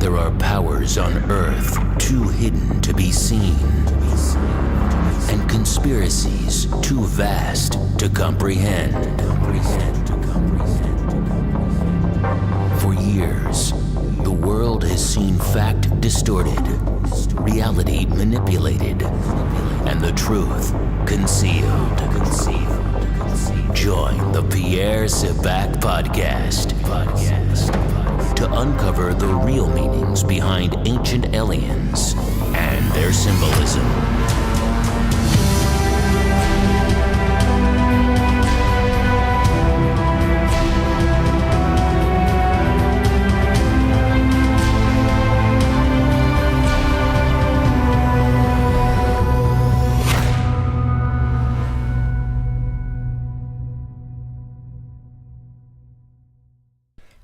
There are powers on Earth too hidden to be seen, and conspiracies too vast to comprehend. For years, the world has seen fact distorted, reality manipulated, and the truth concealed. Join the Pierre Sabak podcast to uncover the real meanings behind ancient aliens and their symbolism.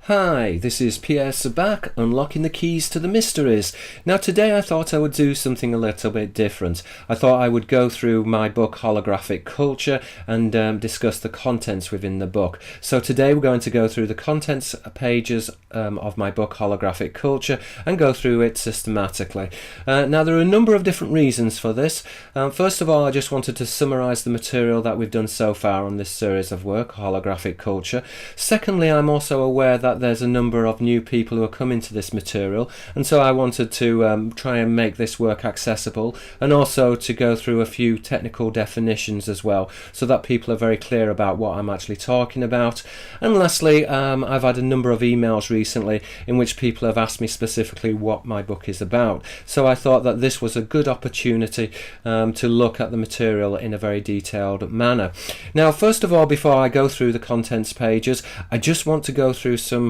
Hi, this is Pierre Sabak, unlocking the keys to the mysteries. Now today I thought I would do something a little bit different. I thought I would go through my book Holographic Culture and discuss the contents within the book. So today we're going to go through the contents pages of my book Holographic Culture and go through it systematically. Now there are a number of different reasons for this. First of all, I just wanted to summarise the material that we've done so far on this series of work, Holographic Culture. Secondly, I'm also aware that there's a number of new people who are coming to this material, and so I wanted to try and make this work accessible, and also to go through a few technical definitions as well, so that people are very clear about what I'm actually talking about. And lastly, I've had a number of emails recently in which people have asked me specifically what my book is about, so I thought that this was a good opportunity to look at the material in a very detailed manner. Now, first of all, before I go through the contents pages, I just want to go through some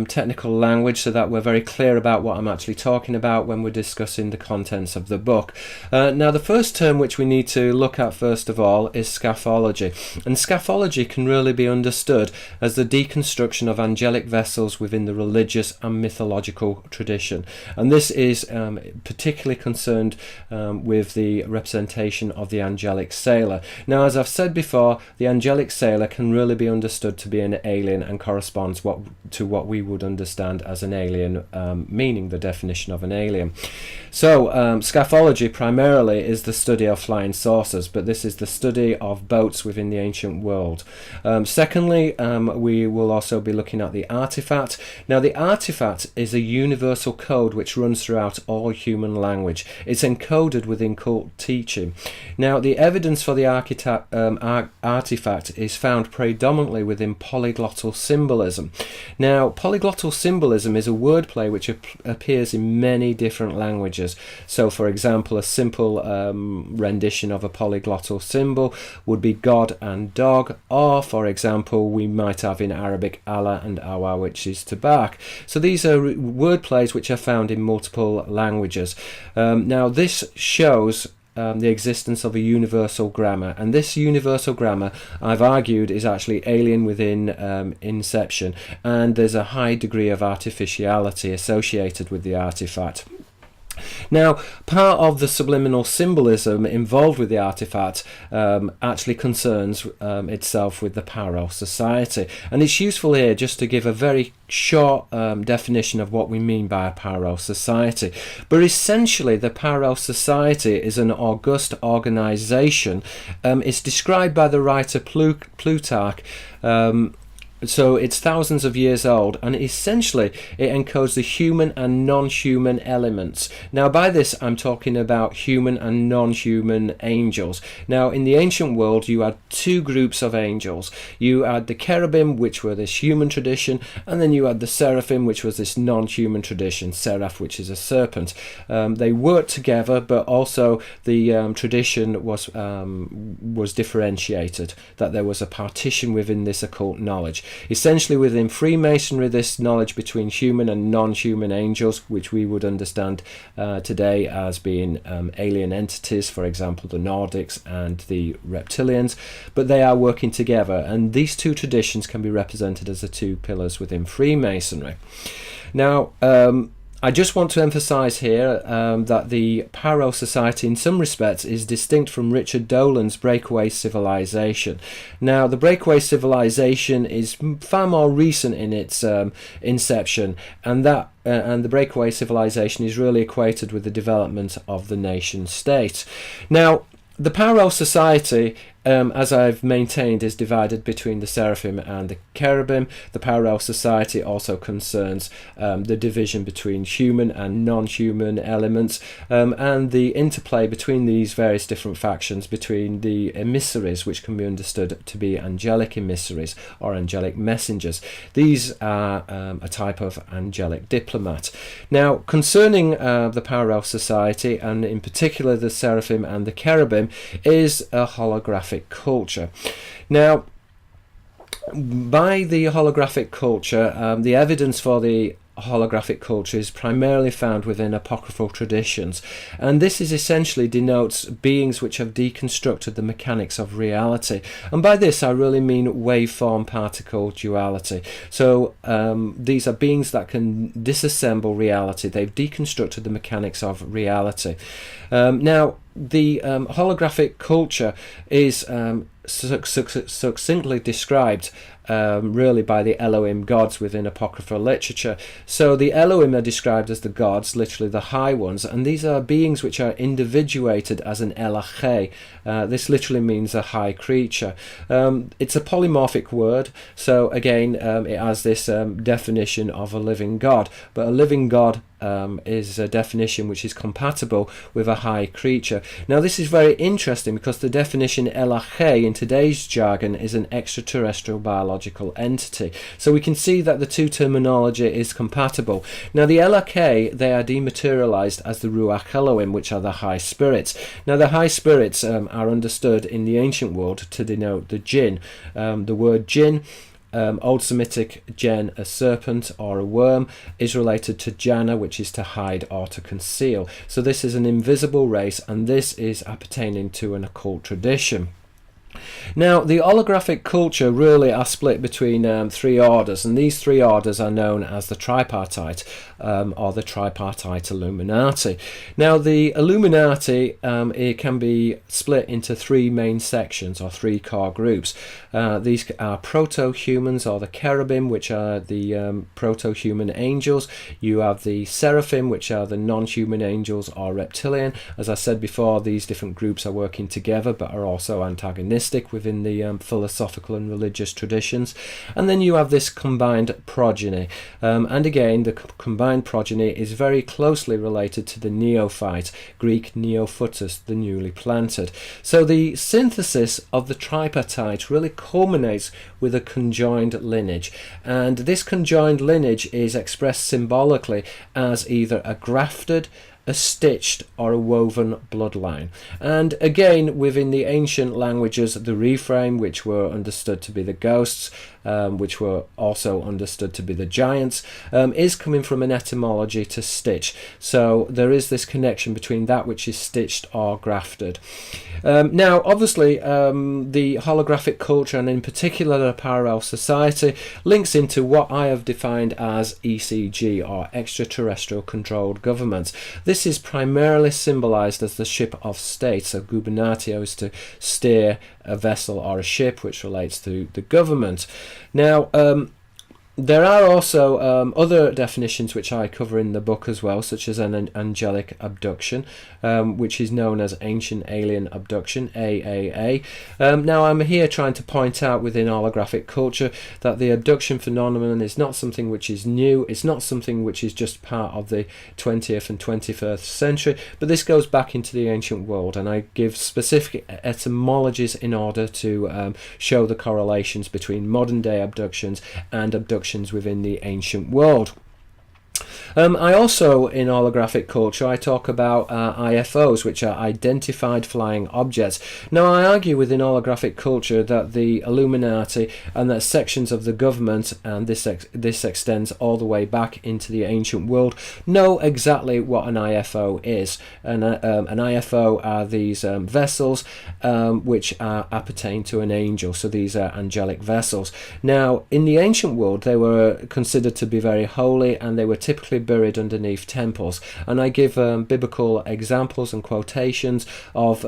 technical language so that we're very clear about what I'm actually talking about when we're discussing the contents of the book. Now, the first term which we need to look at first of all is Skaphology, and Skaphology can really be understood as the deconstruction of angelic vessels within the religious and mythological tradition, and this is particularly concerned with the representation of the Angelic Sailor. Now, as I've said before, the Angelic Sailor can really be understood to be an alien and corresponds to what we would understand as an alien, meaning the definition of an alien. So Skaphology primarily is the study of flying saucers, but this is the study of boats within the ancient world. Secondly, we will also be looking at the artifact. Now, the artifact is a universal code which runs throughout all human language. It's encoded within cult teaching. Now, the evidence for the artifact is found predominantly within polyglottal symbolism. Now, polyglottal symbolism is a wordplay which appears in many different languages. So, for example, a simple rendition of a polyglottal symbol would be God and dog, or, for example, we might have in Arabic Allah and Awa, which is tabak. So these are wordplays which are found in multiple languages. Now, this shows the existence of a universal grammar, and this universal grammar, I've argued, is actually alien within inception, and there's a high degree of artificiality associated with the artifact. Now, part of the subliminal symbolism involved with the artifact actually concerns itself with the parallel society, and it's useful here just to give a very short definition of what we mean by a parallel society. But essentially, the parallel society is an august organization. It's described by the writer Plutarch. So it's thousands of years old, and essentially it encodes the human and non-human elements. Now, by this I'm talking about human and non-human angels. Now, in the ancient world you had two groups of angels. You had the cherubim, which were this human tradition, and then you had the seraphim, which was this non-human tradition, seraph, which is a serpent. They worked together, but also the tradition was differentiated, that there was a partition within this occult knowledge. Essentially, within Freemasonry, this knowledge between human and non-human angels, which we would understand today as being alien entities, for example the Nordics and the reptilians, but they are working together, and these two traditions can be represented as the two pillars within Freemasonry. Now, I just want to emphasize here that the Parallel Society in some respects is distinct from Richard Dolan's Breakaway Civilization. Now, the Breakaway Civilization is far more recent in its inception, and the Breakaway Civilization is really equated with the development of the nation state. Now, the Parallel Society, as I've maintained, is divided between the seraphim and the cherubim. The Parallel Society also concerns the division between human and non-human elements, and the interplay between these various different factions, between the emissaries, which can be understood to be angelic emissaries or angelic messengers. These are a type of angelic diplomat. Now, concerning the Parallel Society, and in particular the seraphim and the cherubim, is a holographic culture. Now, by the holographic culture, the evidence for the holographic culture is primarily found within apocryphal traditions, and this is essentially denotes beings which have deconstructed the mechanics of reality, and by this I really mean waveform particle duality. So these are beings that can disassemble reality. They've deconstructed the mechanics of reality. Now, the holographic culture is succinctly described really by the Elohim gods within apocryphal literature. So the Elohim are described as the gods, literally the high ones, and these are beings which are individuated as an Elahh. This literally means a high creature. It's a polymorphic word, so again it has this definition of a living god, but a living god is a definition which is compatible with a high creature. Now, this is very interesting because the definition Elahh in today's jargon is an extraterrestrial biological entity. So we can see that the two terminology is compatible. Now, the Elahh, they are dematerialized as the ru'akh Elohim, which are the high spirits. Now, the high spirits are understood in the ancient world to denote the jinn. The word jinn, Old Semitic gen, a serpent or a worm, is related to jana, which is to hide or to conceal. So this is an invisible race, and this is appertaining to an occult tradition. Now, the holographic culture really are split between three orders, and these three orders are known as the Tripartite or the Tripartite Illuminati. Now, the Illuminati it can be split into three main sections or three core groups. These are proto-humans or the cherubim, which are the proto-human angels. You have the seraphim, which are the non-human angels or reptilian. As I said before, these different groups are working together but are also antagonistic within the philosophical and religious traditions. And then you have this combined progeny, and again the combined progeny is very closely related to the neophyte, Greek neophytus, the newly planted. So the synthesis of the tripartite really culminates with a conjoined lineage, and this conjoined lineage is expressed symbolically as either a grafted, a stitched or a woven bloodline. And again, within the ancient languages, the reframe, which were understood to be the ghosts, which were also understood to be the giants, is coming from an etymology to stitch. So there is this connection between that which is stitched or grafted. Now, obviously, the holographic culture, and in particular the parallel society, links into what I have defined as ECG, or extraterrestrial controlled governments. This is primarily symbolized as the ship of state. So gubernatio is to steer a vessel or a ship, which relates to the government. Now, there are also other definitions which I cover in the book as well, such as an angelic abduction, which is known as ancient alien abduction, AAA. Now, I'm here trying to point out within holographic culture that the abduction phenomenon is not something which is new. It's not something which is just part of the 20th and 21st century, but this goes back into the ancient world, and I give specific etymologies in order to show the correlations between modern day abductions and abductions within the ancient world. I also, in holographic culture, I talk about IFOs, which are identified flying objects. Now, I argue within holographic culture that the Illuminati and that sections of the government, and this extends all the way back into the ancient world, know exactly what an IFO is. And an IFO are these vessels which appertain to an angel. So these are angelic vessels. Now, in the ancient world, they were considered to be very holy, and they were typically buried underneath temples. And I give biblical examples and quotations of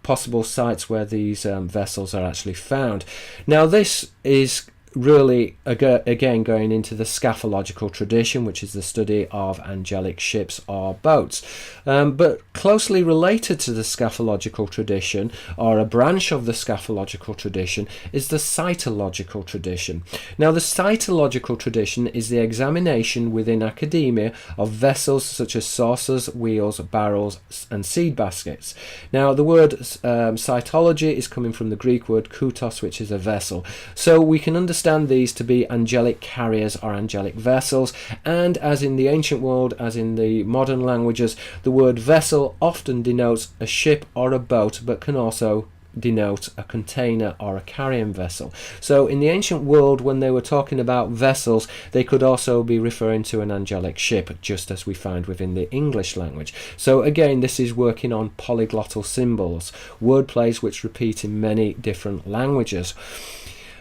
possible sites where these vessels are actually found. Now this is really again going into the Skaphological tradition, which is the study of angelic ships or boats, but closely related to the Skaphological tradition, or a branch of the Skaphological tradition, is the Cytological tradition. Now the Cytological tradition is the examination within academia of vessels such as saucers, wheels, barrels and seed baskets. Now the word cytology is coming from the Greek word koutos, which is a vessel, so we can understand these to be angelic carriers or angelic vessels, and as in the ancient world, as in the modern languages, the word vessel often denotes a ship or a boat, but can also denote a container or a carrying vessel. So in the ancient world, when they were talking about vessels, they could also be referring to an angelic ship, just as we find within the English language. So again, this is working on polyglottal symbols, word plays which repeat in many different languages.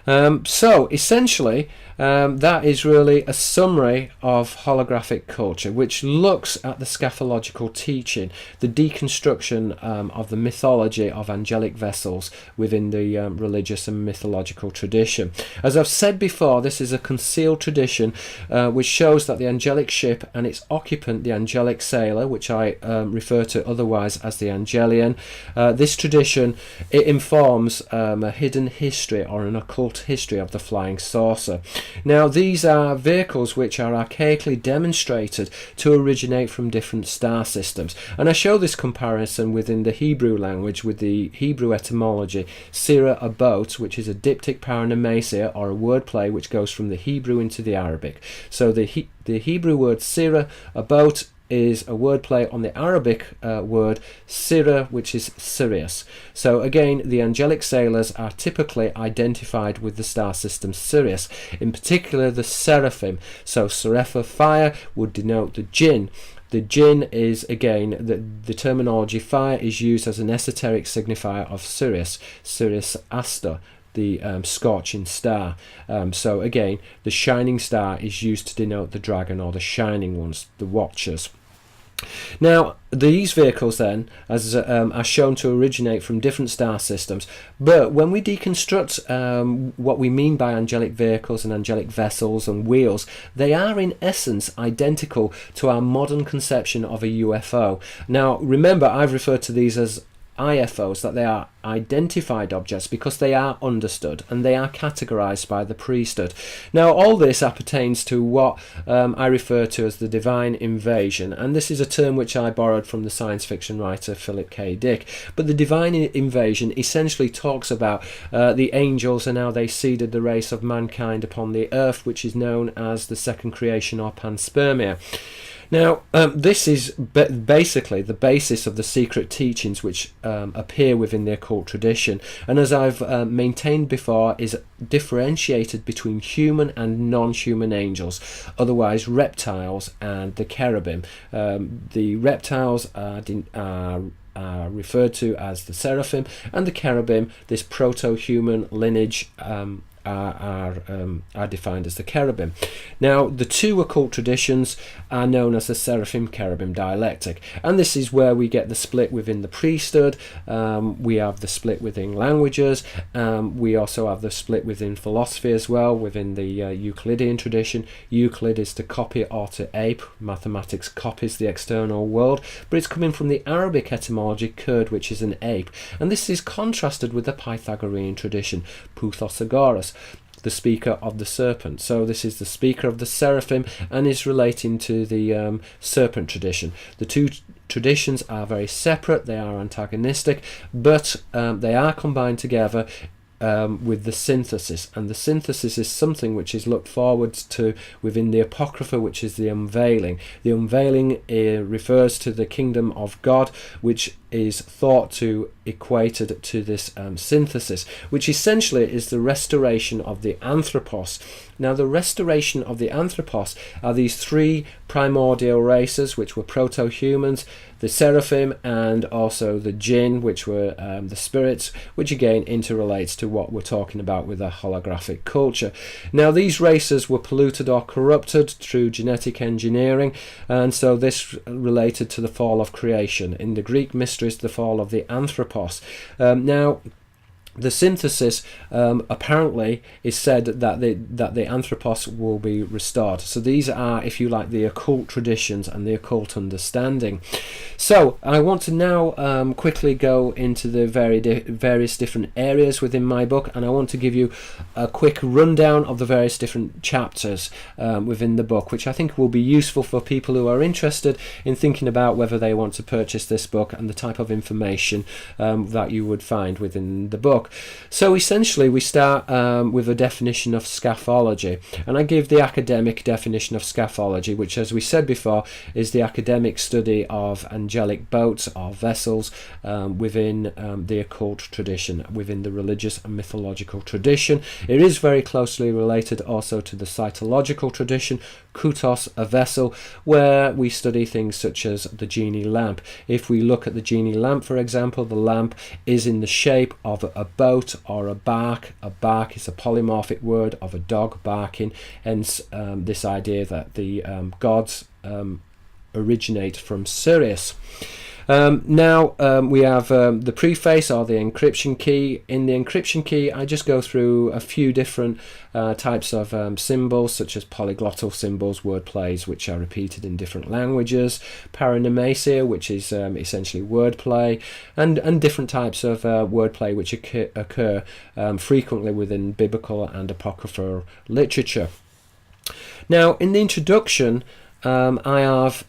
So essentially that is really a summary of holographic culture, which looks at the Skaphological teaching, the deconstruction of the mythology of angelic vessels within the religious and mythological tradition. As I've said before, this is a concealed tradition which shows that the angelic ship and its occupant, the angelic sailor, which I refer to otherwise as the Angelian, this tradition, it informs a hidden history or an occult history of the flying saucer. Now these are vehicles which are archaically demonstrated to originate from different star systems, and I show this comparison within the Hebrew language with the Hebrew etymology, sira, a boat, which is a diptych paronomasia or a wordplay which goes from the Hebrew into the Arabic. So the Hebrew word sira, a boat, is a wordplay on the Arabic word sira, which is Sirius. So again, the angelic sailors are typically identified with the star system Sirius, in particular the seraphim. So seraph of fire would denote the jinn. The jinn is, again, the terminology fire is used as an esoteric signifier of Sirius, Sirius Astor, the scorching star. So again, the shining star is used to denote the dragon, or the shining ones, the watchers. Now these vehicles then are shown to originate from different star systems, but when we deconstruct what we mean by angelic vehicles and angelic vessels and wheels, they are in essence identical to our modern conception of a UFO. Now remember, I've referred to these as IFOs, that they are identified objects because they are understood and they are categorized by the priesthood. Now all this appertains to what I refer to as the divine invasion, and this is a term which I borrowed from the science fiction writer Philip K. Dick. But the divine invasion essentially talks about the angels and how they seeded the race of mankind upon the earth, which is known as the second creation or panspermia. Now, this is basically the basis of the secret teachings which appear within the occult tradition, and as I've maintained before, is differentiated between human and non-human angels, otherwise reptiles and the cherubim. The reptiles are referred to as the seraphim, and the cherubim, this proto-human lineage, are defined as the cherubim. Now the two occult traditions are known as the seraphim-kerubim dialectic, and this is where we get the split within the priesthood. We have the split within languages. We also have the split within philosophy as well, within the Euclidean tradition. Euclid is to copy or to ape. Mathematics copies the external world, but it's coming from the Arabic etymology kurd, which is an ape, and this is contrasted with the Pythagorean tradition, Pythagoras, the speaker of the serpent. So this is the speaker of the seraphim and is relating to the serpent tradition. The two traditions are very separate, they are antagonistic, but they are combined together with the synthesis, and the synthesis is something which is looked forward to within the Apocrypha, which is the unveiling. The unveiling refers to the kingdom of God, which is thought to equated to this synthesis, which essentially is the restoration of the anthropos. Now, the restoration of the anthropos are these three primordial races, which were proto-humans, the seraphim, and also the jinn, which were the spirits, which again interrelates to what we're talking about with a holographic culture. Now, these races were polluted or corrupted through genetic engineering, and so this related to the fall of creation. In the Greek mysteries, the fall of the anthropos. Now, the synthesis apparently is said that the anthropos will be restored. So these are, if you like, the occult traditions and the occult understanding. So I want to now quickly go into the various different areas within my book, and I want to give you a quick rundown of the various different chapters within the book, which I think will be useful for people who are interested in thinking about whether they want to purchase this book and the type of information that you would find within the book. So essentially we start with a definition of Skaphology, and I give the academic definition of Skaphology, which, as we said before, is the academic study of angelic boats or vessels within the occult tradition, within the religious and mythological tradition. It is very closely related also to the cytological tradition, kutos, a vessel, where we study things such as the genie lamp. If we look at the genie lamp, for example, the lamp is in the shape of a boat or a bark. A bark is a polymorphic word of a dog barking, hence this idea that the gods originate from Sirius. Now we have the preface or the encryption key. In the encryption key, I just go through a few different types of symbols, such as polyglottal symbols, word plays which are repeated in different languages, paranomasia, which is essentially wordplay, and different types of wordplay which occur frequently within biblical and apocryphal literature. Now, in the introduction, I have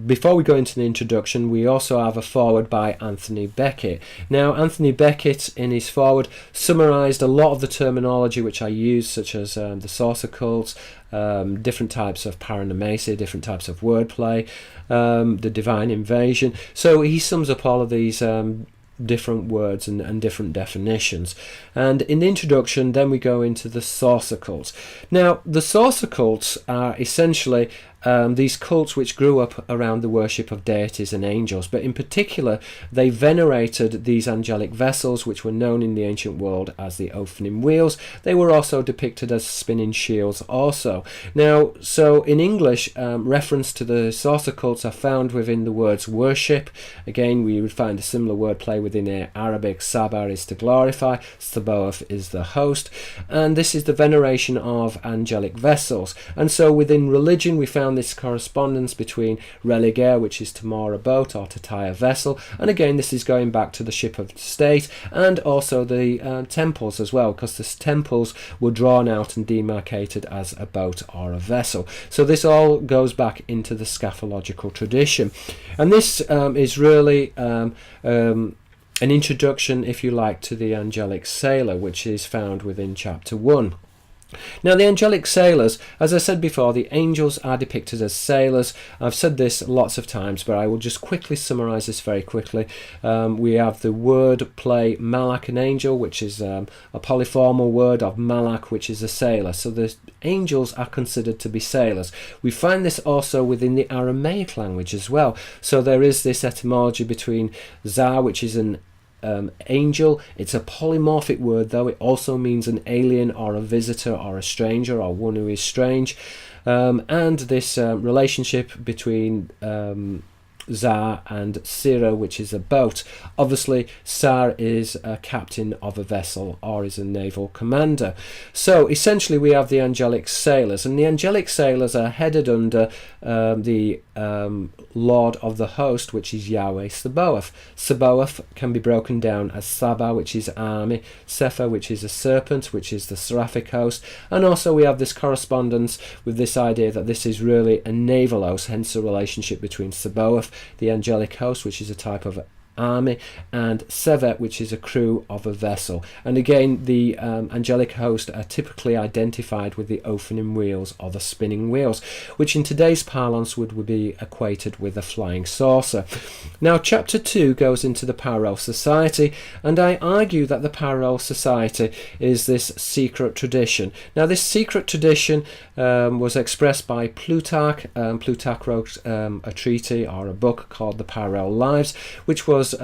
before we go into the introduction, we also have a foreword by Anthony Beckett. Now, Anthony Beckett, in his foreword, summarised a lot of the terminology which I use, such as the source occults, different types of paranomasia, different types of wordplay, the divine invasion. So he sums up all of these different words and different definitions. And in the introduction, then we go into the source occults. Now, the source occults are essentially these cults which grew up around the worship of deities and angels, but in particular they venerated these angelic vessels which were known in the ancient world as the Ophanim wheels. They were also depicted as spinning shields also. Now, so in English, reference to the source occults are found within the words worship. Again, we would find a similar wordplay within Arabic. Sabak is to glorify, Sabaoth is the host, and this is the veneration of angelic vessels. And so within religion we found this correspondence between religare, which is to moor a boat or to tie a vessel, and again this is going back to the ship of state, and also the temples as well, because the temples were drawn out and demarcated as a boat or a vessel. So this all goes back into the scaphological tradition, and this is really an introduction, if you like, to the Angelic Sailor, which is found within chapter 1. Now, the angelic sailors, as I said before, the angels are depicted as sailors. I've said this lots of times, but I will just quickly summarize this very quickly. We have the word play malak, an angel, which is a polyformal word of malak, which is a sailor. So the angels are considered to be sailors. We find this also within the Aramaic language as well. So there is this etymology between za, which is an angel. It's a polymorphic word, though. It also means an alien or a visitor or a stranger or one who is strange, and this relationship between Zar and Sira, which is a boat. Obviously, Sar is a captain of a vessel or is a naval commander. So essentially we have the angelic sailors, and the angelic sailors are headed under the Lord of the host, which is Yahweh Sabaoth. Sabaoth can be broken down as Saba, which is army, Sepha, which is a serpent, which is the seraphic host, and also we have this correspondence with this idea that this is really a naval host, hence the relationship between Sabaoth, the angelic host, which is a type of army, and sevet, which is a crew of a vessel. And again, the angelic host are typically identified with the Ophanim wheels or the spinning wheels, which in today's parlance would be equated with a flying saucer. Now, chapter 2 goes into the parallel society, and I argue that the parallel society is this secret tradition. Now, this secret tradition was expressed by Plutarch. Plutarch wrote a treatise or a book called The Parallel Lives, which was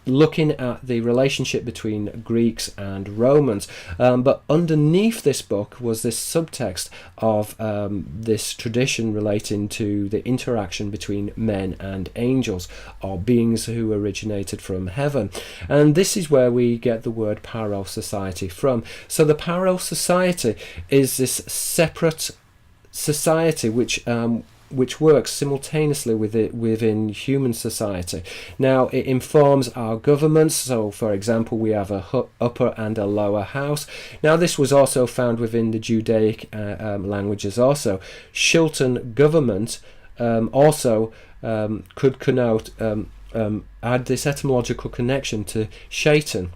looking at the relationship between Greeks and Romans, but underneath this book was this subtext of this tradition relating to the interaction between men and angels, or beings who originated from heaven. And this is where we get the word parallel society from. So the parallel society is this separate society which works simultaneously within human society. Now, it informs our governments. So, for example, we have a upper and a lower house. Now, this was also found within the Judaic languages also. Shilton government also could connote, add this etymological connection to Shaitan,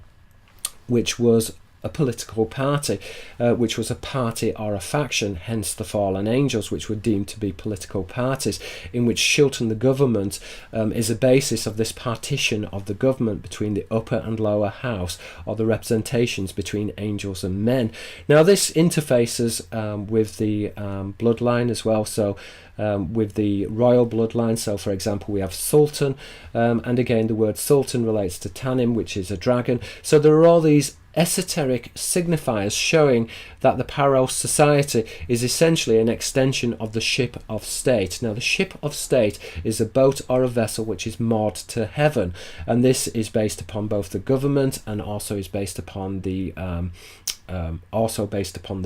which was a political party, which was a party or a faction, hence the fallen angels, which were deemed to be political parties, in which Shilton the government is a basis of this partition of the government between the upper and lower house, or the representations between angels and men. Now, this interfaces with the bloodline as well, so with the royal bloodline. So, for example, we have Sultan, and again, the word Sultan relates to Tanim, which is a dragon. So there are all these esoteric signifiers showing that the parallel society is essentially an extension of the ship of state. Now, the ship of state is a boat or a vessel which is moored to heaven, and this is based upon both the government and also is based upon the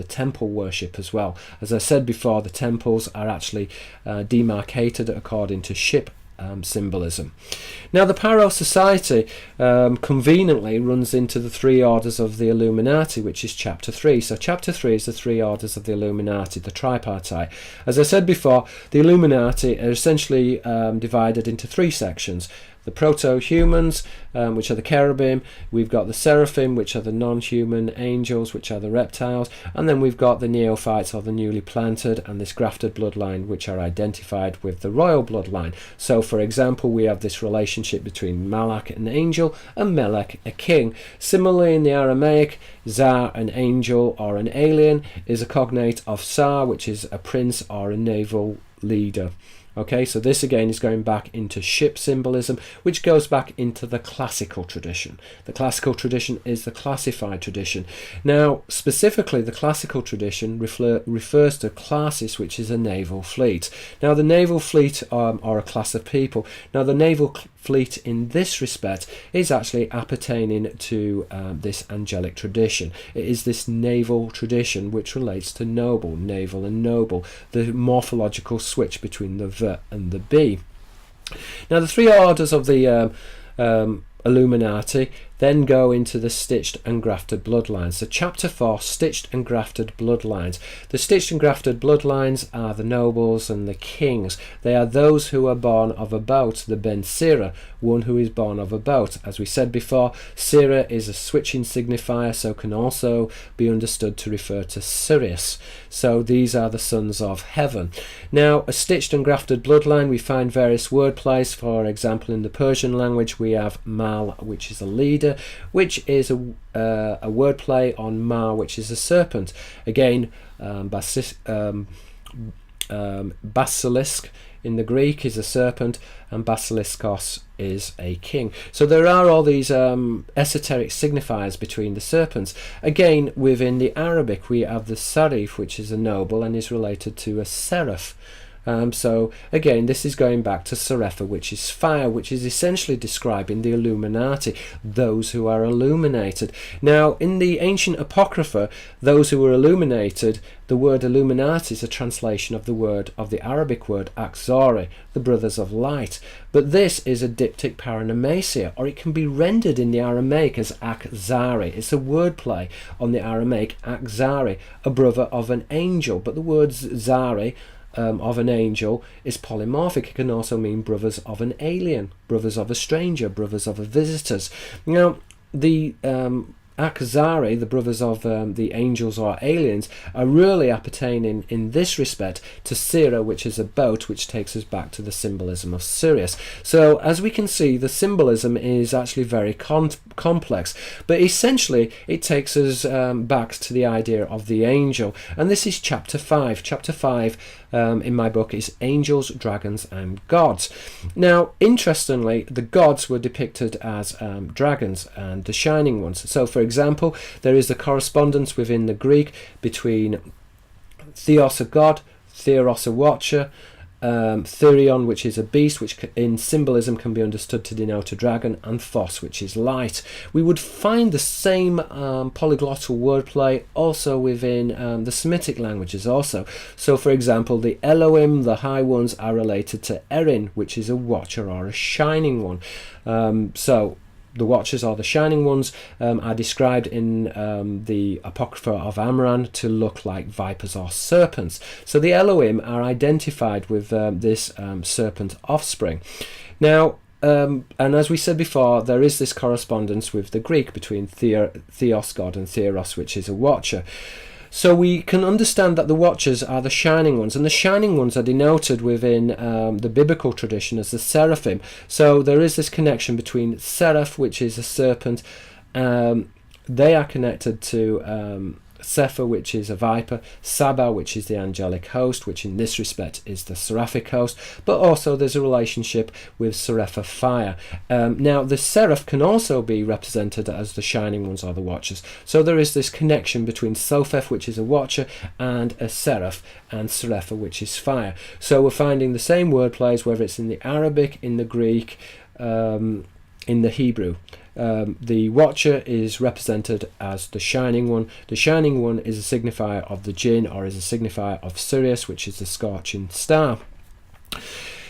temple worship as well. As I said before, the temples are actually demarcated according to ship symbolism. Now, the parallel society conveniently runs into the three orders of the Illuminati, which is chapter 3. So chapter 3 is the three orders of the Illuminati, the tripartite. As I said before, the Illuminati are essentially divided into three sections. The proto-humans, which are the cherubim. We've got the seraphim, which are the non-human angels, which are the reptiles. And then we've got the neophytes, or the newly planted, and this grafted bloodline, which are identified with the royal bloodline. So, for example, we have this relationship between Malach, an angel, and Melech, a king. Similarly, in the Aramaic, Zar, an angel or an alien, is a cognate of Sar, which is a prince or a naval leader. Okay, so this again is going back into ship symbolism, which goes back into the classical tradition. The classical tradition is the classified tradition. Now, specifically, the classical tradition refers to classis, which is a naval fleet. Now, the naval fleet are a class of people. Now, the naval fleet in this respect is actually appertaining to this angelic tradition. It is this naval tradition which relates to noble, naval and noble, the morphological switch between the V and the B. Now, the three orders of the Illuminati then go into the stitched and grafted bloodlines. So chapter 4, stitched and grafted bloodlines. The stitched and grafted bloodlines are the nobles and the kings. They are those who are born of a boat, the Ben Sira, one who is born of a boat. As we said before, Sira is a switching signifier, so can also be understood to refer to Sirius. So these are the sons of heaven. Now, a stitched and grafted bloodline, we find various word plays. For example, in the Persian language, we have Mal, which is a leader, which is a wordplay on Ma, which is a serpent. Again, basilisk in the Greek is a serpent, and basiliskos is a king. So there are all these esoteric signifiers between the serpents. Again, within the Arabic, we have the sarif, which is a noble and is related to a seraph. So again, this is going back to Serapha, which is fire, which is essentially describing the Illuminati, those who are illuminated. Now, in the ancient Apocrypha, those who were illuminated, the word Illuminati is a translation of the Arabic word Akzari, the brothers of light. But this is a diptych paranomasia, or it can be rendered in the Aramaic as Akzari. It's a wordplay on the Aramaic Akzari, a brother of an angel. But the words Zari of an angel is polymorphic. It can also mean brothers of an alien, brothers of a stranger, brothers of a visitors. Now, the Akazari, the brothers of the angels or aliens, are really appertaining in this respect to Sira, which is a boat, which takes us back to the symbolism of Sirius. So as we can see, the symbolism is actually very complex, but essentially it takes us back to the idea of the angel, and this is chapter 5. Chapter 5 in my book is Angels, Dragons and Gods. Now, interestingly, the gods were depicted as dragons and the shining ones. So, for example, there is the correspondence within the Greek between Theos, a god, Theros, a watcher, Therion, which is a beast, which in symbolism can be understood to denote a dragon, and Phos, which is light. We would find the same polyglottal wordplay also within the Semitic languages also. So, for example, the Elohim, the high ones, are related to Erin, which is a watcher or a shining one. So the watchers, or the shining ones, are described in the Apocrypha of Amran to look like vipers or serpents. So the Elohim are identified with this serpent offspring. Now, and as we said before, there is this correspondence with the Greek between Theos, God, and Theros, which is a watcher. So we can understand that the watchers are the shining ones, and the shining ones are denoted within the biblical tradition as the seraphim. So there is this connection between seraph, which is a serpent. They are connected to Sefer, which is a viper, Sabak, which is the angelic host, which in this respect is the seraphic host, but also there's a relationship with Seraph, fire. Now, the seraph can also be represented as the shining ones or the watchers. So there is this connection between Sopheth, which is a watcher, and a seraph, and Seraph, which is fire. So we're finding the same word plays, whether it's in the Arabic, in the Greek, in the Hebrew. The watcher is represented as the shining one. The shining one is a signifier of the jinn, or is a signifier of Sirius, which is the scorching star.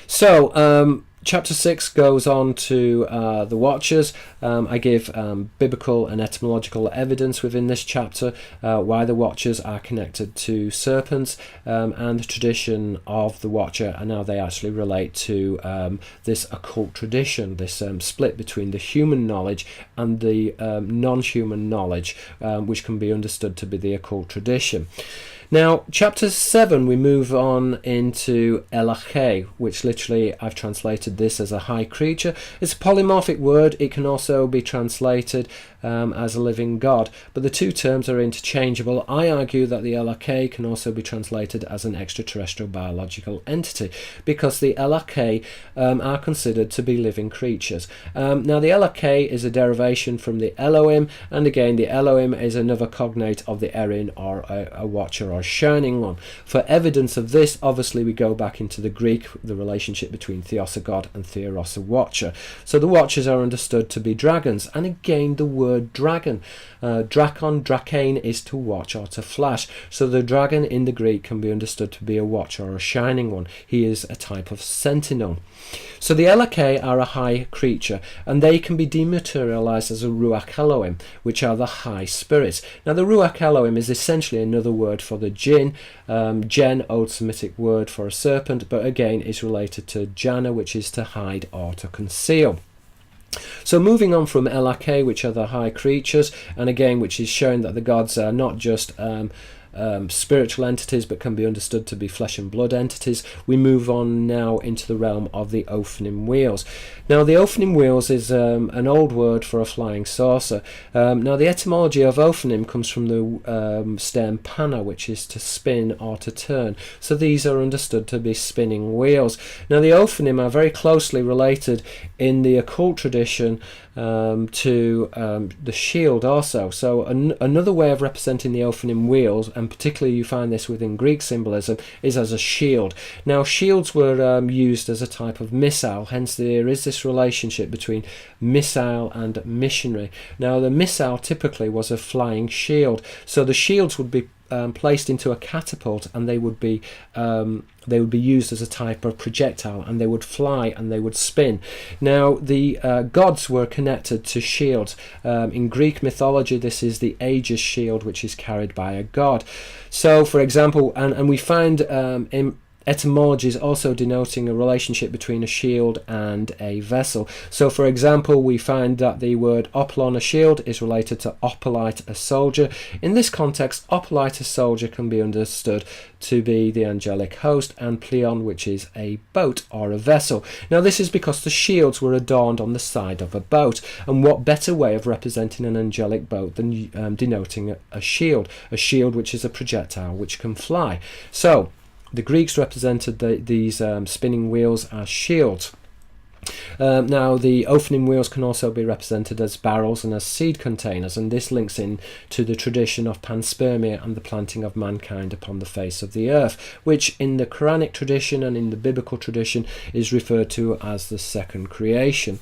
So chapter 6 goes on to the watchers. I give biblical and etymological evidence within this chapter why the watchers are connected to serpents, and the tradition of the watcher and how they actually relate to this occult tradition, this split between the human knowledge and the non-human knowledge, which can be understood to be the occult tradition. Now, chapter 7, we move on into Elahh, which literally I've translated this as a high creature. It's a polymorphic word. It can also be translated as a living God, but the two terms are interchangeable. I argue that the Elahh can also be translated as an extraterrestrial biological entity, because the Elahh are considered to be living creatures. Now, the Elahh is a derivation from the Elohim, and again, the Elohim is another cognate of the Erin, or a watcher or shining one. For evidence of this, obviously, we go back into the Greek, the relationship between Theos, a god, and Theros, a watcher. So the watchers are understood to be dragons, and again, the word dragon, drakon, drakane, is to watch or to flash. So the dragon in the Greek can be understood to be a watcher or a shining one. He is a type of sentinel. So the Elahh are a high creature, and they can be dematerialized as a ru'akh Elohim, which are the high spirits. Now, the ru'akh Elohim is essentially another word for the jinn. Jen, Old Semitic word for a serpent, but again is related to jana, which is to hide or to conceal. So moving on from Elahh, which are the high creatures, and again which is showing that the gods are not just spiritual entities, but can be understood to be flesh and blood entities, we move on now into the realm of the Ophanim wheels. Now, the Ophanim wheels is an old word for a flying saucer. Now, the etymology of Ophanim comes from the stem pana, which is to spin or to turn. So these are understood to be spinning wheels. Now, the Ophanim are very closely related in the occult tradition to the shield also. So another way of representing the Ophanim wheels, and particularly you find this within Greek symbolism, is as a shield. Now, shields were used as a type of missile, hence there is this relationship between missile and missionary. Now, the missile typically was a flying shield, so the shields would be placed into a catapult, and they would be used as a type of projectile, and they would fly and they would spin. Now, the gods were connected to shields. In Greek mythology, this is the Aegis shield, which is carried by a god. So, for example, and we find etymologies also denoting a relationship between a shield and a vessel. So for example, we find that the word opulon, a shield, is related to opolite, a soldier. In this context, opolite, a soldier, can be understood to be the angelic host, and pleon, which is a boat or a vessel. Now this is because the shields were adorned on the side of a boat, and what better way of representing an angelic boat than denoting a shield which is a projectile which can fly. So the Greeks represented these spinning wheels as shields. Now the Ophanim wheels can also be represented as barrels and as seed containers, and this links in to the tradition of panspermia and the planting of mankind upon the face of the earth, which in the Quranic tradition and in the biblical tradition is referred to as the second creation.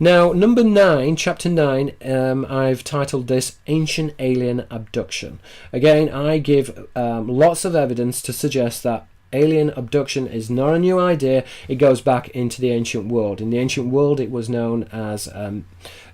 Now number 9, chapter 9, I've titled this Ancient Alien Abduction. Again, I give lots of evidence to suggest that alien abduction is not a new idea. It goes back into the ancient world. In the ancient world, it was known as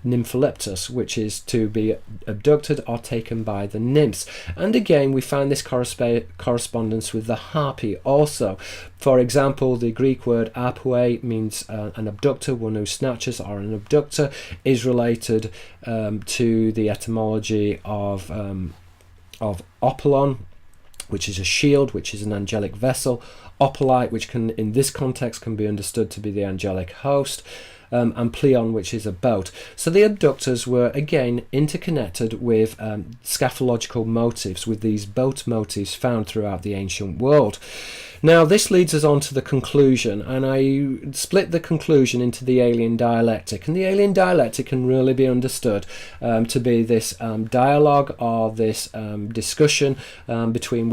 nympholeptus, which is to be abducted or taken by the nymphs. And again, we find this correspondence with the harpy also. For example, the Greek word apue means an abductor, one who snatches, or an abductor is related to the etymology of opulon, which is a shield, which is an angelic vessel, opolite, which can, in this context, can be understood to be the angelic host, and pleon, which is a boat. So the abductors were again interconnected with scaphological motifs, with these boat motifs found throughout the ancient world. Now this leads us on to the conclusion, and I split the conclusion into the alien dialectic, and the alien dialectic can really be understood to be this dialogue or this discussion between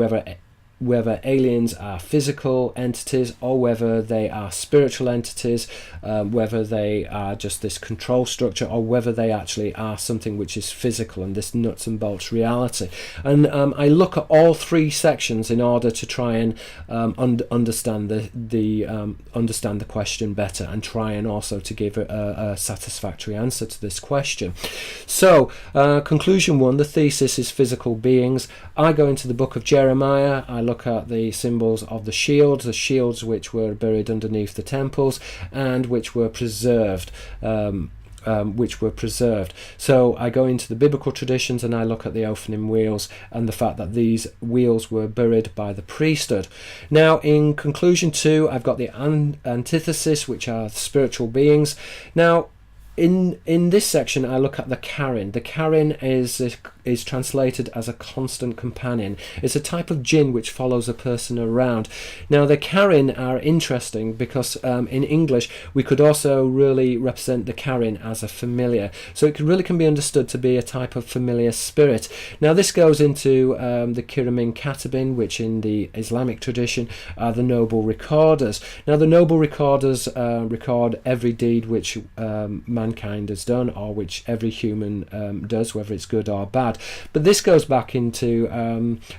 whether aliens are physical entities or whether they are spiritual entities, whether they are just this control structure, or whether they actually are something which is physical and this nuts and bolts reality. And I look at all three sections in order to try and understand the question better, and try and also to give a satisfactory answer to this question. So conclusion 1, the thesis is physical beings. I go into the book of Jeremiah. I look at the symbols of the shields which were buried underneath the temples and which were preserved. So I go into the biblical traditions and I look at the Ophanim wheels and the fact that these wheels were buried by the priesthood. Now in conclusion 2, I've got the antithesis, which are spiritual beings. Now in this section I look at the Kharin. The Kharin is translated as a constant companion. It's a type of jinn which follows a person around. Now the Kharin are interesting because in English we could also really represent the Kharin as a familiar. So it really can be understood to be a type of familiar spirit. Now this goes into the seraphim-kerubim, which in the Islamic tradition are the noble recorders. Now the noble recorders record every deed which mankind has done, or which every human does, whether it's good or bad. But this goes back into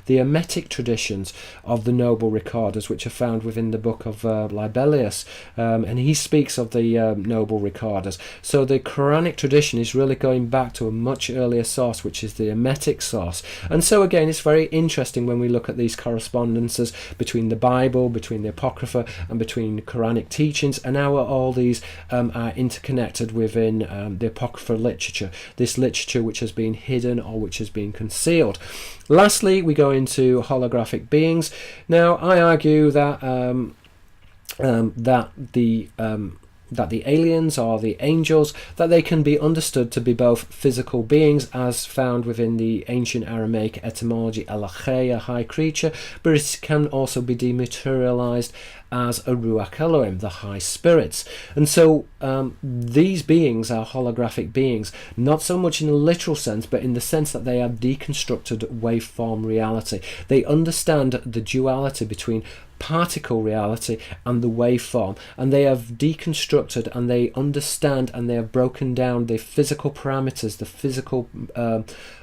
the Hermetic traditions of the noble recorders, which are found within the book of Libelius, and he speaks of the noble recorders. So the Quranic tradition is really going back to a much earlier source, which is the Hermetic source. And so again, it's very interesting when we look at these correspondences between the Bible, between the Apocrypha, and between Quranic teachings, and how all these are interconnected within the Apocrypha literature, this literature which has been hidden or which has been concealed. Lastly, we go into holographic beings. Now I argue that that the aliens or the angels, that they can be understood to be both physical beings as found within the ancient Aramaic etymology Elahh, a high creature, but it can also be dematerialized as a ru'akh Elohim, the high spirits. And so these beings are holographic beings, not so much in a literal sense, but in the sense that they are deconstructed waveform reality. They understand the duality between particle reality and the waveform, and they have deconstructed and they understand and they have broken down the physical parameters, the physical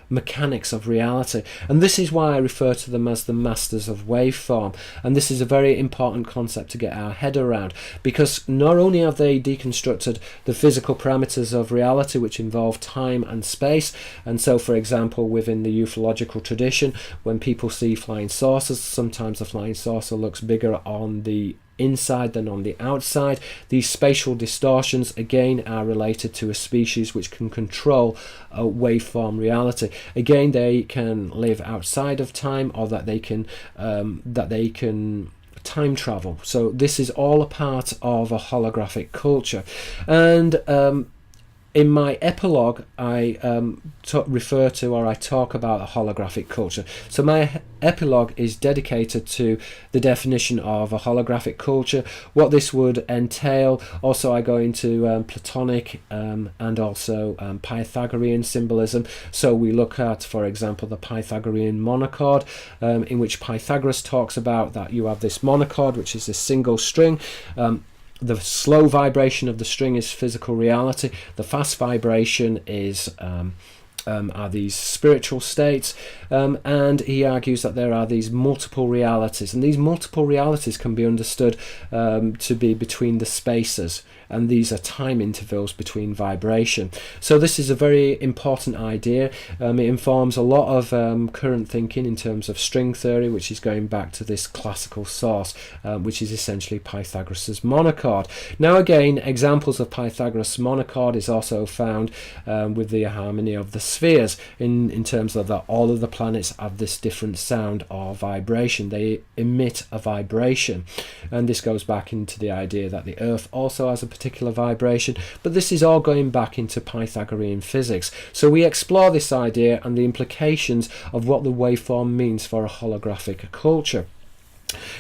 mechanics of reality. And this is why I refer to them as the masters of waveform. And this is a very important concept to get our head around, because not only have they deconstructed the physical parameters of reality, which involve time and space, and so, for example, within the ufological tradition, when people see flying saucers, sometimes the flying saucer looks bigger on the inside than on the outside. These spatial distortions again are related to a species which can control a waveform reality. Again, they can live outside of time, or that they can time travel. So this is all a part of a holographic culture. And in my epilogue, I refer to, or I talk about a holographic culture. So my epilogue is dedicated to the definition of a holographic culture, what this would entail. Also, I go into Platonic and also Pythagorean symbolism. So we look at, for example, the Pythagorean monochord, in which Pythagoras talks about that you have this monochord, which is this single string. The slow vibration of the string is physical reality. The fast vibration is are these spiritual states, and he argues that there are these multiple realities, and these multiple realities can be understood to be between the spaces, and these are time intervals between vibration. So this is a very important idea. It informs a lot of current thinking in terms of string theory, which is going back to this classical source, which is essentially Pythagoras' monochord. Now again, examples of Pythagoras' monochord is also found with the harmony of the spheres, in terms of that all of the planets have this different sound or vibration. They emit a vibration, and this goes back into the idea that the Earth also has a particular vibration, but this is all going back into Pythagorean physics. So we explore this idea and the implications of what the waveform means for a holographic culture.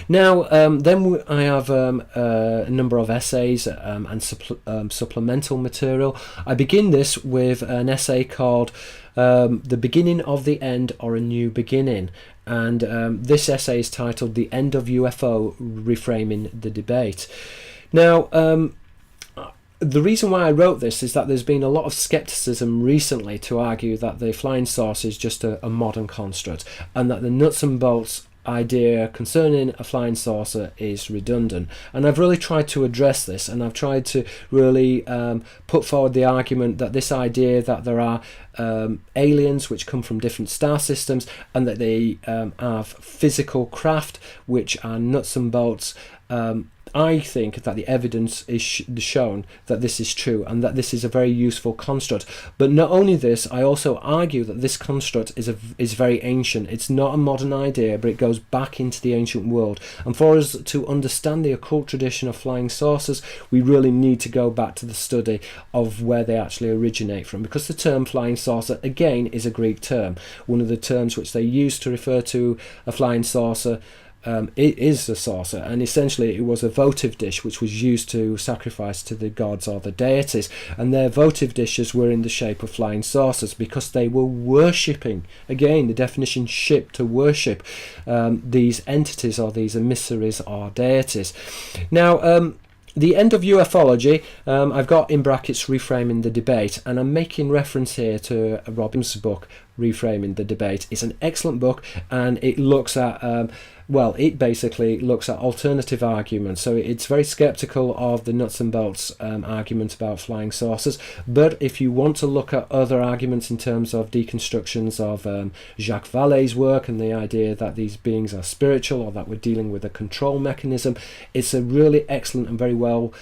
Now, then I have a number of essays and supplemental material. I begin this with an essay called The Beginning of the End, or A New Beginning. And this essay is titled The End of UFO, Reframing the Debate. Now, the reason why I wrote this is that there's been a lot of skepticism recently to argue that the flying saucer is just a modern construct, and that the nuts and bolts idea concerning a flying saucer is redundant. And I've really tried to address this, and I've tried to really put forward the argument that this idea that there are aliens which come from different star systems, and that they have physical craft which are nuts and bolts, I think that the evidence is shown that this is true, and that this is a very useful construct. But not only this, I also argue that this construct is very ancient. It's not a modern idea, but it goes back into the ancient world. And for us to understand the occult tradition of flying saucers, we really need to go back to the study of where they actually originate from, because the term flying saucer, again, is a Greek term. One of the terms which they use to refer to a flying saucer, it is a saucer, and essentially it was a votive dish which was used to sacrifice to the gods or the deities, and their votive dishes were in the shape of flying saucers because they were worshipping, again the definition ship, to worship these entities or these emissaries or deities. Now, the End of Ufology, I've got in brackets Reframing the Debate, and I'm making reference here to Robin's book Reframing the Debate. It's an excellent book, and it looks at it basically looks at alternative arguments. So it's very skeptical of the nuts and bolts argument about flying saucers, but if you want to look at other arguments in terms of deconstructions of Jacques Vallée's work and the idea that these beings are spiritual, or that we're dealing with a control mechanism, it's a really excellent and very well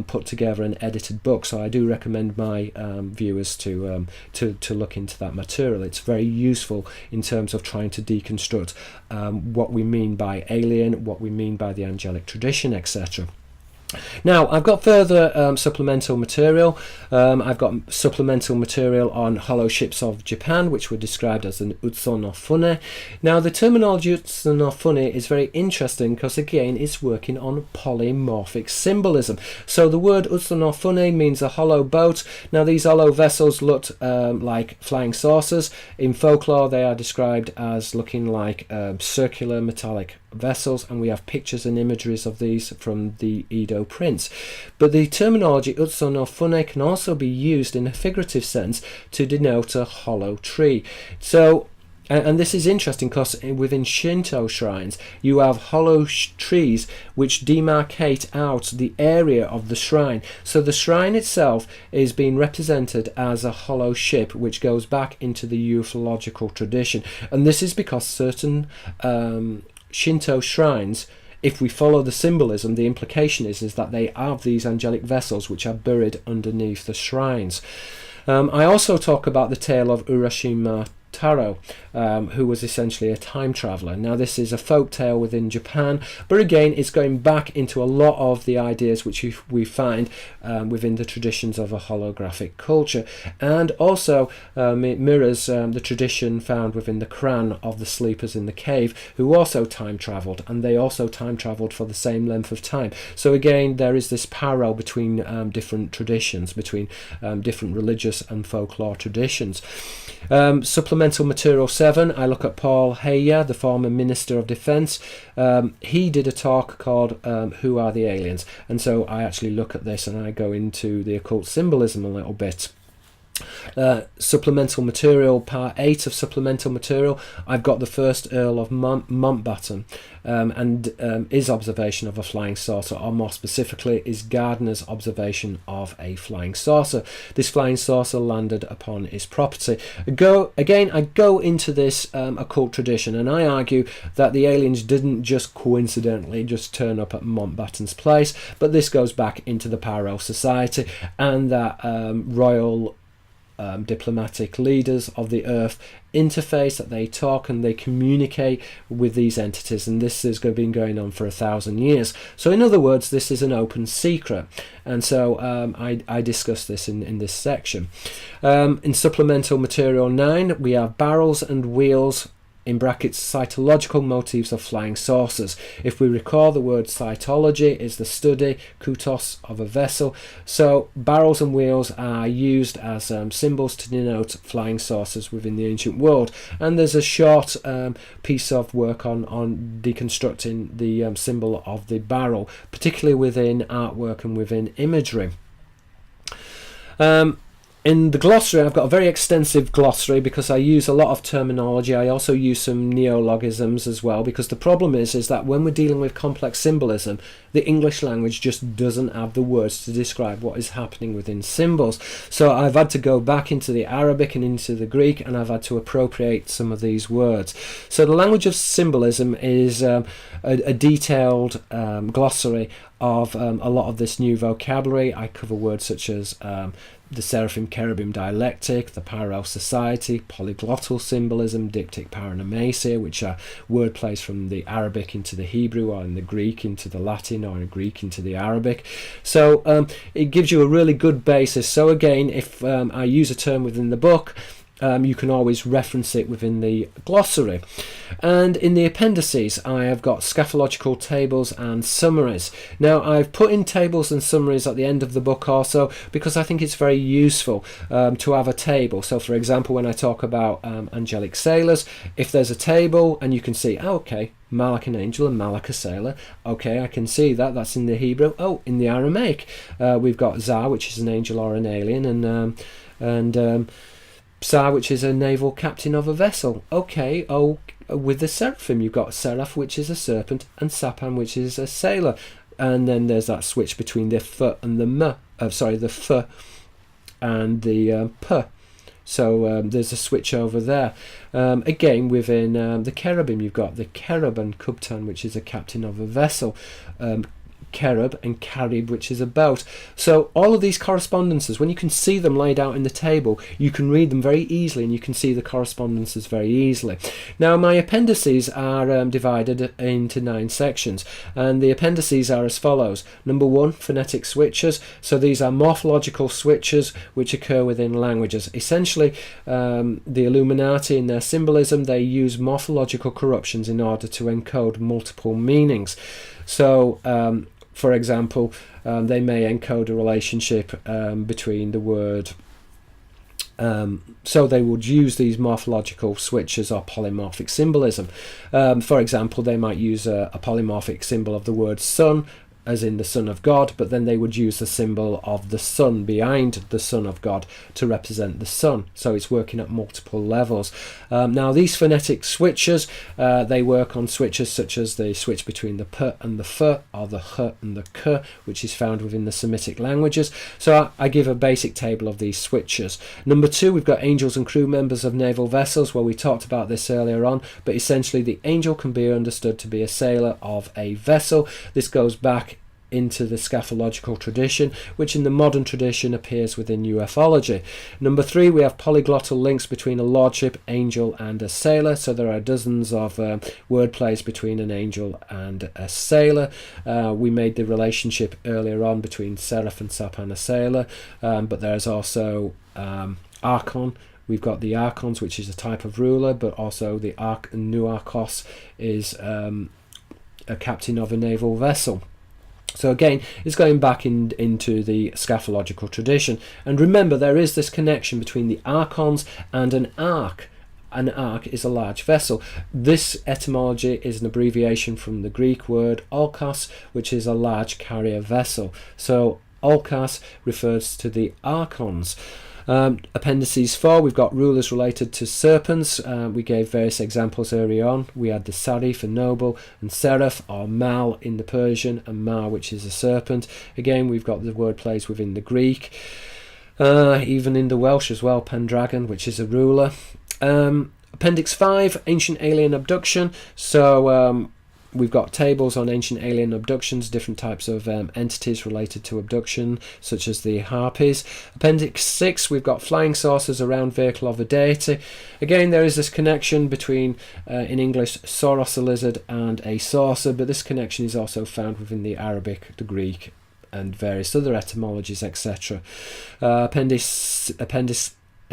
put together and edited book. So I do recommend my viewers to look into that material. It's very useful in terms of trying to deconstruct what we mean by alien, what we mean by the angelic tradition, etc. Now, I've got further supplemental material. I've got supplemental material on hollow ships of Japan, which were described as an Utsu no Fune. Now, the terminology Utsu no Fune is very interesting because, again, it's working on polymorphic symbolism. So the word Utsu no Fune means a hollow boat. Now, these hollow vessels looked like flying saucers. In folklore, they are described as looking like circular metallic vessels, and we have pictures and imageries of these from the Edo print. prince. But the terminology utso no fune can also be used in a figurative sense to denote a hollow tree. So, and this is interesting because within Shinto shrines you have hollow trees which demarcate out the area of the shrine. So the shrine itself is being represented as a hollow ship which goes back into the ufological tradition. And this is because certain Shinto shrines, if we follow the symbolism, the implication is that they have these angelic vessels which are buried underneath the shrines. I also talk about the tale of Urashima Taro, who was essentially a time traveller. Now this is a folk tale within Japan, but again it's going back into a lot of the ideas which we find within the traditions of a holographic culture, and also it mirrors the tradition found within the Quran of the sleepers in the cave, who also time travelled, and they also time travelled for the same length of time. So again there is this parallel between different traditions, between different religious and folklore traditions. Supplemental material 7, I look at Paul Heya, the former Minister of Defence. He did a talk called Who Are the Aliens? And so I actually look at this and I go into the occult symbolism a little bit. Supplemental material, part 8 of supplemental material, I've got the first Earl of Mountbatten and his observation of a flying saucer, or more specifically is Gardner's observation of a flying saucer. This flying saucer landed upon his property. I go into this occult tradition, and I argue that the aliens didn't just coincidentally just turn up at Mountbatten's place, but this goes back into the parallel society, and that royal diplomatic leaders of the earth interface, that they talk and they communicate with these entities, and this has been going on for 1,000 years. So in other words, this is an open secret, and so I discuss this in this section. In supplemental material 9 we have barrels and wheels, in brackets, cytological motifs of flying saucers. If we recall, the word cytology is the study, kutos, of a vessel. So barrels and wheels are used as symbols to denote flying saucers within the ancient world. And there's a short piece of work on deconstructing the symbol of the barrel, particularly within artwork and within imagery. In the glossary, I've got a very extensive glossary because I use a lot of terminology. I also use some neologisms as well, because the problem is that when we're dealing with complex symbolism, the English language just doesn't have the words to describe what is happening within symbols. So I've had to go back into the Arabic and into the Greek, and I've had to appropriate some of these words. So the language of symbolism is a detailed glossary of a lot of this new vocabulary. I cover words such as the seraphim-kerubim dialectic, the parallel society, polyglottal symbolism, diptych paranomasia, which are word plays from the Arabic into the Hebrew, or in the Greek into the Latin, or in Greek into the Arabic. So it gives you a really good basis. So again, if I use a term within the book, you can always reference it within the glossary. And in the appendices, I have got scaphological tables and summaries. Now, I've put in tables and summaries at the end of the book also because I think it's very useful to have a table. So, for example, when I talk about Angelic Sailors, if there's a table and you can see, okay, Malak an angel and Malak a sailor. Okay, I can see that. That's in the Hebrew. Oh, in the Aramaic, we've got Zah, which is an angel or an alien, and Psa, which is a naval captain of a vessel. Okay, with the seraphim, you've got Seraph, which is a serpent, and Sapan, which is a sailor. And then there's that switch between the F and the M. The F and the P. So there's a switch over there. Again, within the cherubim, you've got the cherub and Kubtan, which is a captain of a vessel. Cherub and Carib, which is a boat. So all of these correspondences, when you can see them laid out in the table, you can read them very easily, and you can see the correspondences very easily. Now, my appendices are divided into 9 sections, and the appendices are as follows. Number 1, phonetic switches. So these are morphological switches which occur within languages. Essentially, the Illuminati, in their symbolism, they use morphological corruptions in order to encode multiple meanings. So for example, they may encode a relationship between the word. So they would use these morphological switches or polymorphic symbolism. For example, they might use a polymorphic symbol of the word sun as in the Son of God, but then they would use the symbol of the sun behind the Son of God to represent the sun. So it's working at multiple levels. Now these phonetic switches, they work on switches such as the switch between the p and the f, or the h and the k, which is found within the Semitic languages. So I give a basic table of these switches. Number 2, we've got angels and crew members of naval vessels. Well, we talked about this earlier on, but essentially the angel can be understood to be a sailor of a vessel. This goes back into the scaphological tradition, which in the modern tradition appears within ufology. Number 3, we have polyglottal links between a lordship, angel and a sailor. So there are dozens of word plays between an angel and a sailor. We made the relationship earlier on between seraph and sap and a sailor, but there's also archon. We've got the archons, which is a type of ruler, but also the nuarchos is a captain of a naval vessel. So again, it's going back into the scaphological tradition. And remember, there is this connection between the archons and an ark. An ark is a large vessel. This etymology is an abbreviation from the Greek word olkos, which is a large carrier vessel. So olkos refers to the archons. Appendices 4, we've got rulers related to serpents. We gave various examples earlier on. We had the sari for noble, and seraph or mal in the Persian, and ma, which is a serpent. Again, we've got the word plays within the Greek, even in the Welsh as well, pendragon, which is a ruler. Appendix 5, ancient alien abduction. So we've got tables on ancient alien abductions, different types of entities related to abduction, such as the harpies. Appendix 6, we've got flying saucers around vehicle of a deity. Again, there is this connection between, in English, sauros, a lizard, and a saucer, but this connection is also found within the Arabic, the Greek, and various other etymologies, etc.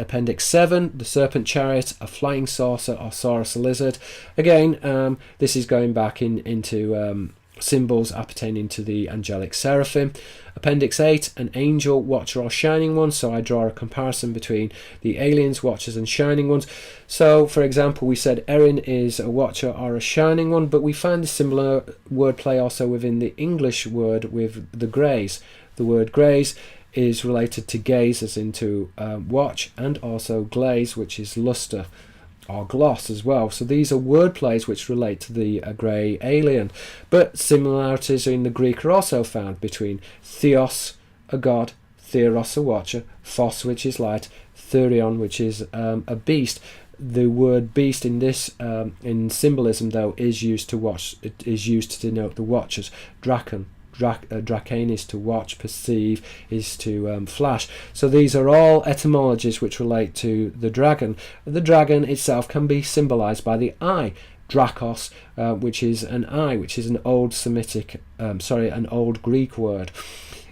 Appendix 7, the serpent chariot, a flying saucer or saurus, a lizard. Again, this is going back into symbols appertaining to the angelic seraphim. Appendix 8, an angel, watcher or shining one. So I draw a comparison between the aliens, watchers and shining ones. So for example, we said Erin is a watcher or a shining one, but we find a similar wordplay also within the English word with the greys. The word greys is related to gaze as into watch, and also glaze, which is luster or gloss as well. So these are word plays which relate to the grey alien, but similarities in the Greek are also found between theos, a god, theros, a watcher, phos, which is light, therion, which is a beast. The word beast in this in symbolism though is used to watch. It is used to denote the watchers. Draken, Dracane is to watch, perceive is to flash. So these are all etymologies which relate to the dragon. The dragon itself can be symbolized by the eye. Drakos, which is an eye, which is an old an old Greek word.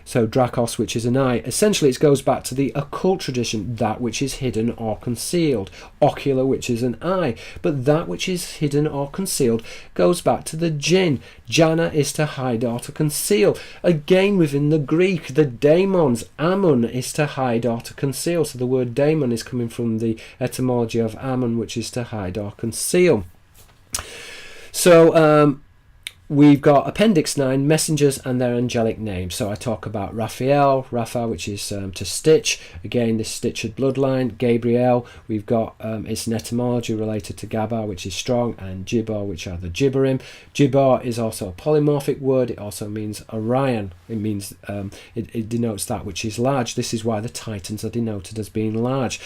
So Drakos, which is an eye. Essentially, it goes back to the occult tradition, that which is hidden or concealed. Ocular, which is an eye. But that which is hidden or concealed goes back to the jinn. Jana is to hide or to conceal. Again, within the Greek, the daemons. Ammon is to hide or to conceal. So the word daemon is coming from the etymology of ammon, which is to hide or conceal. So, we've got Appendix 9, messengers and their angelic names. So I talk about Rapha, which is to stitch. Again, this stitched bloodline. Gabriel, we've got it's an etymology related to Gabar, which is strong, and Gibor, which are the Gibberim. Gibor is also a polymorphic word. It also means Orion. It means it denotes that which is large. This is why the Titans are denoted as being large,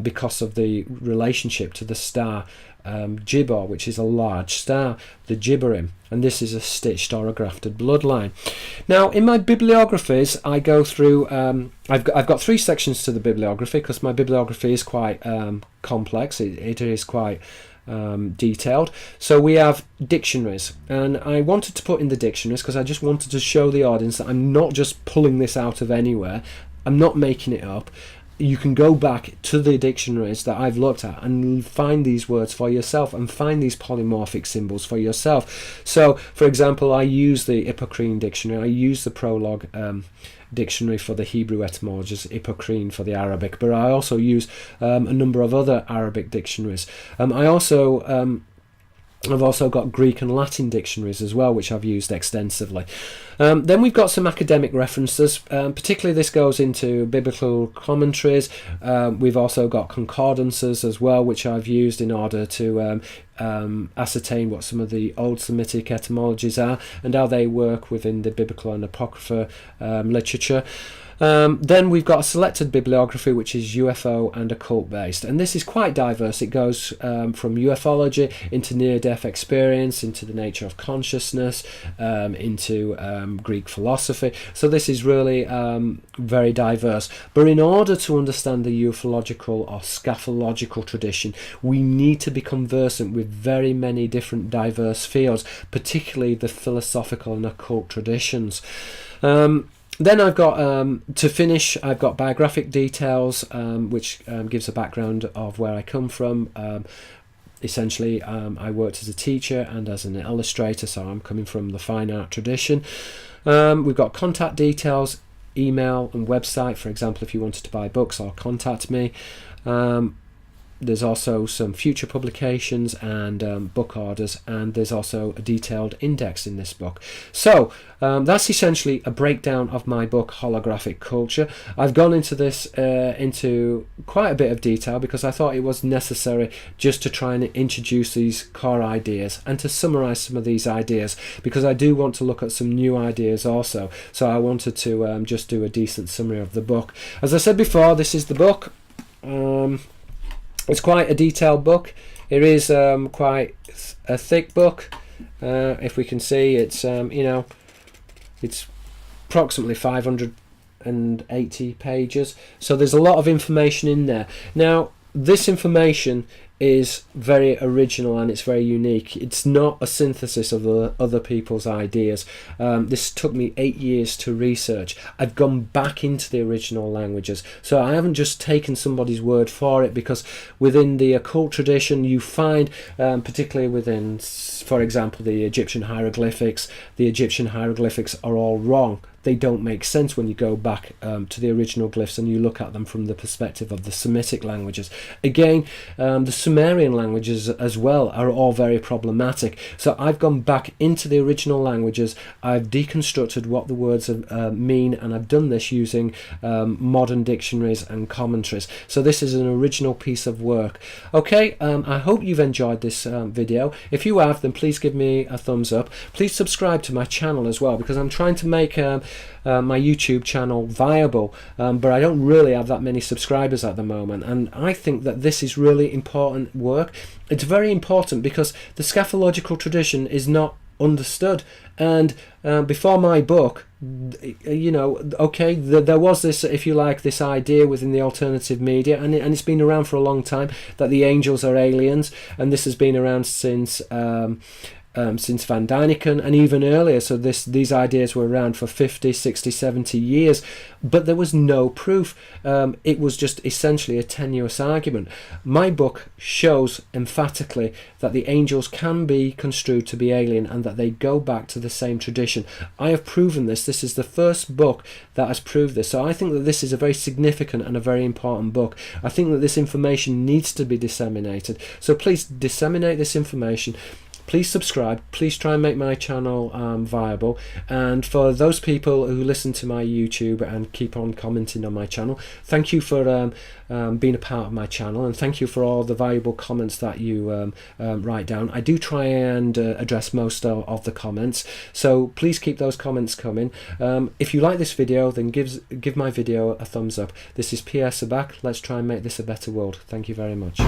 because of the relationship to the star Gibor, which is a large star, the Gibberim, and this is a stitched or a grafted bloodline. Now, in my bibliographies, I go through. I've got 3 sections to the bibliography because my bibliography is quite complex. It is quite detailed. So we have dictionaries, and I wanted to put in the dictionaries because I just wanted to show the audience that I'm not just pulling this out of anywhere. I'm not making it up. You can go back to the dictionaries that I've looked at and find these words for yourself and find these polymorphic symbols for yourself. So, for example, I use the Hippocrene dictionary. I use the Prologue dictionary for the Hebrew etymologies, Hippocrene for the Arabic, but I also use a number of other Arabic dictionaries. I also I've also got Greek and Latin dictionaries as well, which I've used extensively. Then we've got some academic references, particularly this goes into biblical commentaries. We've also got concordances as well, which I've used in order to ascertain what some of the old Semitic etymologies are and how they work within the biblical and apocrypha literature. Then we've got a selected bibliography which is UFO and occult based, and this is quite diverse. It goes from ufology into near-death experience, into the nature of consciousness, into Greek philosophy. So this is really very diverse. But in order to understand the ufological or scaphological tradition, we need to be conversant with very many different diverse fields, particularly the philosophical and occult traditions. Then I've got, to finish, I've got biographic details, which gives a background of where I come from. Essentially, I worked as a teacher and as an illustrator, so I'm coming from the fine art tradition. We've got contact details, email and website, for example, if you wanted to buy books or contact me. There's also some future publications and book orders, and there's also a detailed index in this book. So that's essentially a breakdown of my book Holographic Culture. I've gone into this into quite a bit of detail because I thought it was necessary just to try and introduce these core ideas and to summarize some of these ideas, because I do want to look at some new ideas also. So I wanted to just do a decent summary of the book. As I said before, this is the book. It's quite a detailed book. It is quite a thick book. If we can see, it's it's approximately 580 pages. So there's a lot of information in there. Now, this information is very original and it's very unique. It's not a synthesis of other people's ideas. This took me 8 years to research. I've gone back into the original languages, so I haven't just taken somebody's word for it, because within the occult tradition you find, particularly within, for example, the Egyptian hieroglyphics are all wrong. They don't make sense when you go back to the original glyphs and you look at them from the perspective of the Semitic languages. Again, the Sumerian languages as well are all very problematic. So I've gone back into the original languages, I've deconstructed what the words mean, and I've done this using modern dictionaries and commentaries. So this is an original piece of work. Okay, I hope you've enjoyed this video. If you have, then please give me a thumbs up. Please subscribe to my channel as well, because I'm trying to make my YouTube channel viable, but I don't really have that many subscribers at the moment, and I think that this is really important work. It's very important because the scaphological tradition is not understood, and before my book, okay, there was this, if you like, this idea within the alternative media, and it's been around for a long time, that the angels are aliens, and this has been around since Van Daniken and even earlier. So these ideas were around for 50, 60, 70 years, but there was no proof. It was just essentially a tenuous argument. My book shows emphatically that the angels can be construed to be alien and that they go back to the same tradition. I have proven this. This is the first book that has proved this. So I think that this is a very significant and a very important book. I think that this information needs to be disseminated. So please disseminate this information. Please subscribe, please try and make my channel viable, and for those people who listen to my YouTube and keep on commenting on my channel, thank you for being a part of my channel, and thank you for all the valuable comments that you write down. I do try and address most of the comments, so please keep those comments coming. If you like this video, then give my video a thumbs up. This is Pierre Sabak. Let's try and make this a better world. Thank you very much.